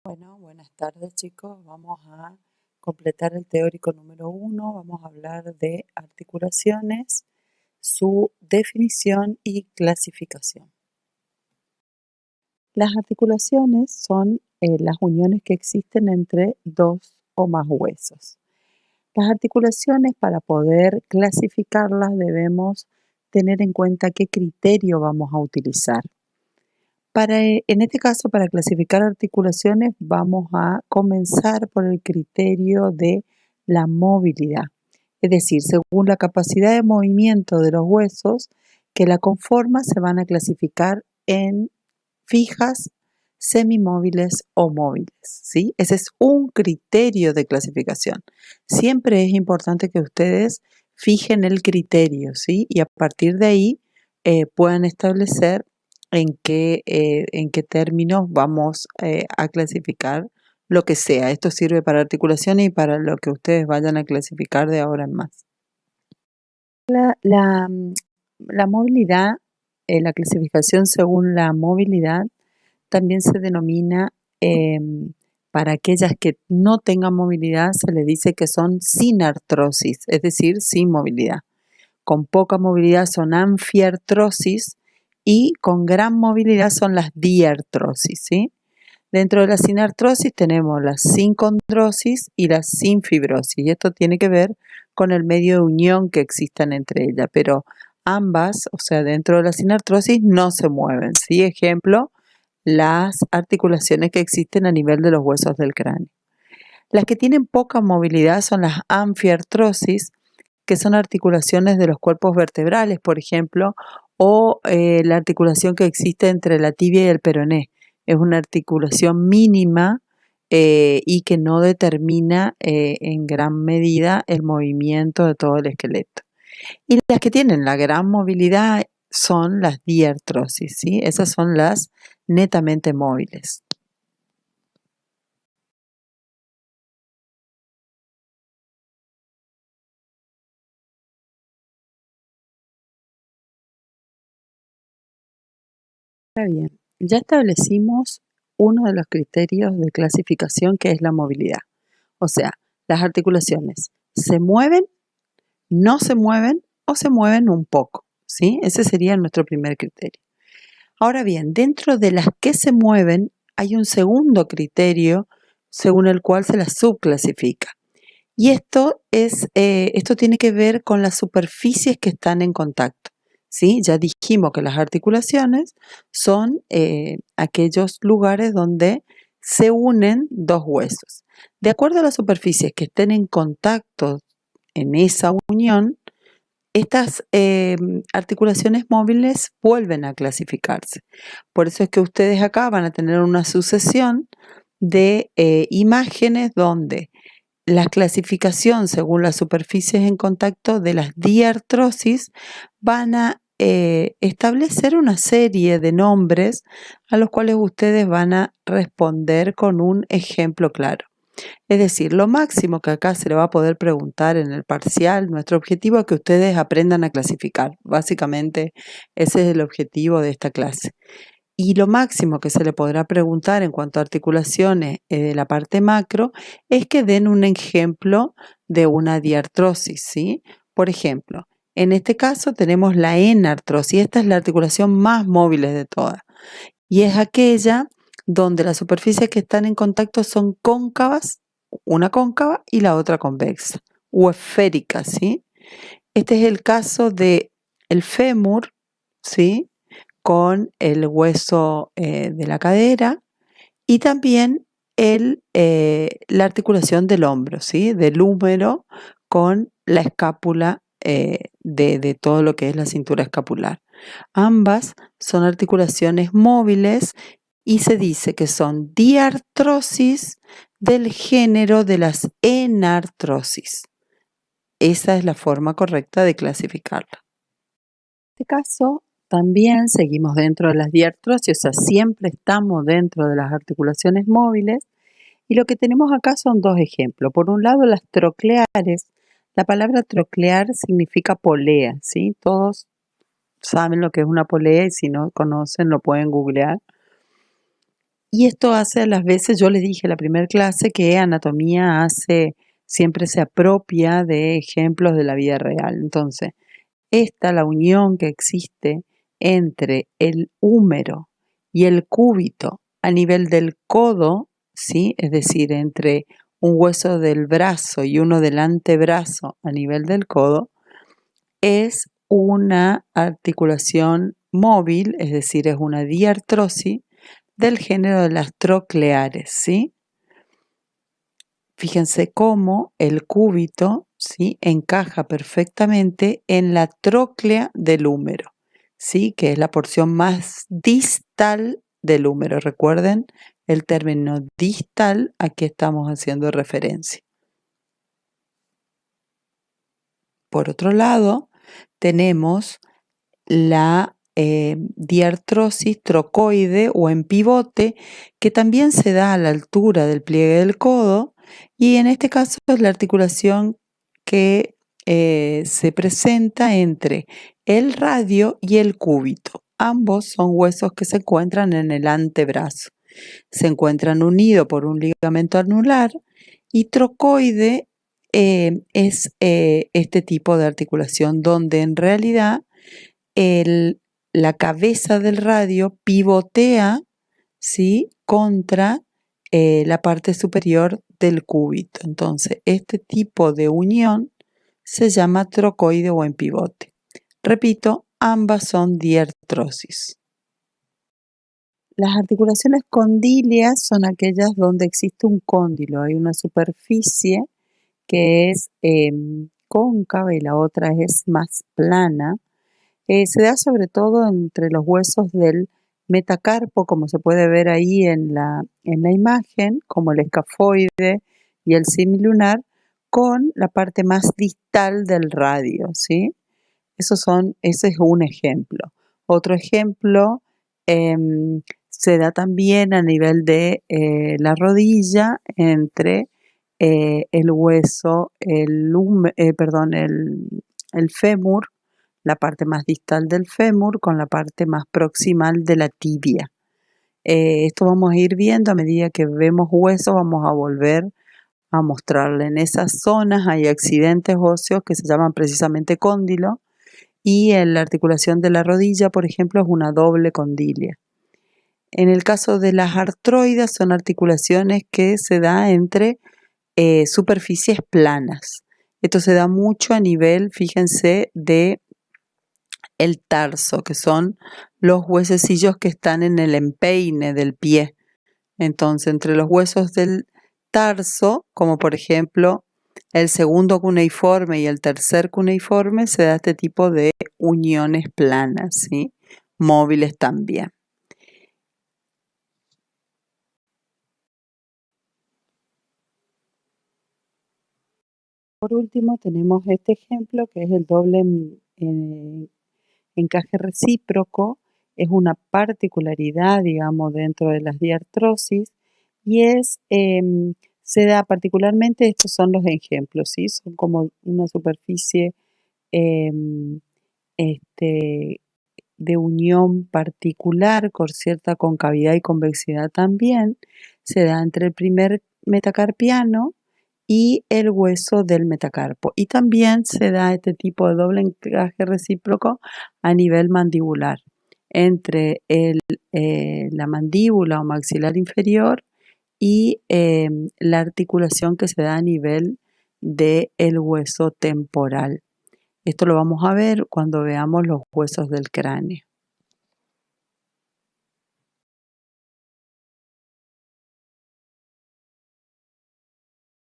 Bueno, buenas tardes chicos. Vamos a completar el teórico número 1. Vamos a hablar de articulaciones, su definición y clasificación. Las articulaciones son las uniones que existen entre dos o más huesos. Las articulaciones, para poder clasificarlas, debemos tener en cuenta qué criterio vamos a utilizar. En este caso, para clasificar articulaciones, vamos a comenzar por el criterio de la movilidad, es decir, según la capacidad de movimiento de los huesos que la conforman, se van a clasificar en fijas, semimóviles o móviles, ¿sí? Ese es un criterio de clasificación. Siempre es importante que ustedes fijen el criterio, ¿sí? Y a partir de ahí puedan establecer en qué términos vamos a clasificar lo que sea. Esto sirve para articulaciones y para lo que ustedes vayan a clasificar de ahora en más. La movilidad, la clasificación según la movilidad, también se denomina, para aquellas que no tengan movilidad, se les dice que son sin artrosis, es decir, sin movilidad. Con poca movilidad son anfiartrosis y con gran movilidad son las diartrosis, ¿sí? Dentro de la sinartrosis tenemos la sincondrosis y la sinfibrosis, y esto tiene que ver con el medio de unión que existan entre ellas, pero ambas, o sea, dentro de la sinartrosis no se mueven, ¿sí? Ejemplo, las articulaciones que existen a nivel de los huesos del cráneo. Las que tienen poca movilidad son las anfiartrosis, que son articulaciones de los cuerpos vertebrales, por ejemplo, o la articulación que existe entre la tibia y el peroné. Es una articulación mínima y que no determina en gran medida el movimiento de todo el esqueleto. Y las que tienen la gran movilidad son las diartrosis, ¿sí? Esas son las netamente móviles. Ahora bien, ya establecimos uno de los criterios de clasificación, que es la movilidad. O sea, las articulaciones se mueven, no se mueven o se mueven un poco, ¿sí? Ese sería nuestro primer criterio. Ahora bien, dentro de las que se mueven hay un segundo criterio según el cual se las subclasifica. Y esto tiene que ver con las superficies que están en contacto, ¿sí? Ya dijimos que las articulaciones son aquellos lugares donde se unen dos huesos. De acuerdo a las superficies que estén en contacto en esa unión, estas articulaciones móviles vuelven a clasificarse. Por eso es que ustedes acá van a tener una sucesión de imágenes donde la clasificación según las superficies en contacto de las diartrosis van a establecer una serie de nombres a los cuales ustedes van a responder con un ejemplo claro. Es decir, lo máximo que acá se le va a poder preguntar en el parcial, nuestro objetivo es que ustedes aprendan a clasificar. Básicamente ese es el objetivo de esta clase. Y lo máximo que se le podrá preguntar en cuanto a articulaciones de la parte macro es que den un ejemplo de una diartrosis, ¿sí? Por ejemplo, en este caso tenemos la enartrosis. Esta es la articulación más móvil de todas y es aquella donde las superficies que están en contacto son cóncavas, una cóncava y la otra convexa o esférica, ¿sí? Este es el caso de el fémur, ¿sí? Con el hueso de la cadera y también la articulación del hombro, ¿sí? Del húmero con la escápula de todo lo que es la cintura escapular. Ambas son articulaciones móviles y se dice que son diartrosis del género de las enartrosis. Esa es la forma correcta de clasificarla. En este caso, también seguimos dentro de las diartrosis, o sea, siempre estamos dentro de las articulaciones móviles. Y lo que tenemos acá son dos ejemplos. Por un lado, las trocleares. La palabra troclear significa polea, ¿sí? Todos saben lo que es una polea y si no conocen lo pueden googlear. Y esto hace a las veces, yo les dije en la primera clase que anatomía siempre se apropia de ejemplos de la vida real. Entonces, la unión que existe entre el húmero y el cúbito a nivel del codo, ¿sí? Es decir, entre un hueso del brazo y uno del antebrazo a nivel del codo, es una articulación móvil, es decir, es una diartrosis del género de las trocleares, ¿sí? Fíjense cómo el cúbito, ¿sí?, encaja perfectamente en la tróclea del húmero, ¿sí?, que es la porción más distal del húmero. Recuerden el término distal, a qué estamos haciendo referencia. Por otro lado, tenemos la diartrosis trocoide o en pivote, que también se da a la altura del pliegue del codo, y en este caso es la articulación que se presenta entre el radio y el cúbito. Ambos son huesos que se encuentran en el antebrazo. Se encuentran unidos por un ligamento anular, y trocoide es este tipo de articulación donde en realidad la cabeza del radio pivotea, ¿sí?, contra la parte superior del cúbito. Entonces, este tipo de unión se llama trocoide o en pivote. Repito, ambas son diartrosis. Las articulaciones condilias son aquellas donde existe un cóndilo, hay una superficie que es cóncava y la otra es más plana. Se da sobre todo entre los huesos del metacarpo, como se puede ver ahí en la imagen, como el escafoide y el semilunar, con la parte más distal del radio, ¿sí? Ese es un ejemplo. Otro ejemplo se da también a nivel de la rodilla, entre el hueso, el fémur, la parte más distal del fémur con la parte más proximal de la tibia. Esto vamos a ir viendo a medida que vemos huesos, vamos a volver a mostrarle. En esas zonas hay accidentes óseos que se llaman precisamente cóndilo, y en la articulación de la rodilla, por ejemplo, es una doble condilia. En el caso de las artroides, son articulaciones que se da entre superficies planas. Esto se da mucho a nivel, fíjense, de el tarso, que son los huesecillos que están en el empeine del pie. Entonces, entre los huesos del tarso, como por ejemplo el segundo cuneiforme y el tercer cuneiforme, se da este tipo de uniones planas, ¿sí?, móviles también. Por último, tenemos este ejemplo que es el doble encaje recíproco. Es una particularidad, digamos, dentro de las diartrosis, y se da particularmente, estos son los ejemplos, ¿sí? Son como una superficie de unión particular con cierta concavidad y convexidad también. Se da entre el primer metacarpiano y el hueso del metacarpo. Y también se da este tipo de doble encaje recíproco a nivel mandibular, entre la mandíbula o maxilar inferior y la articulación que se da a nivel del hueso temporal. Esto lo vamos a ver cuando veamos los huesos del cráneo.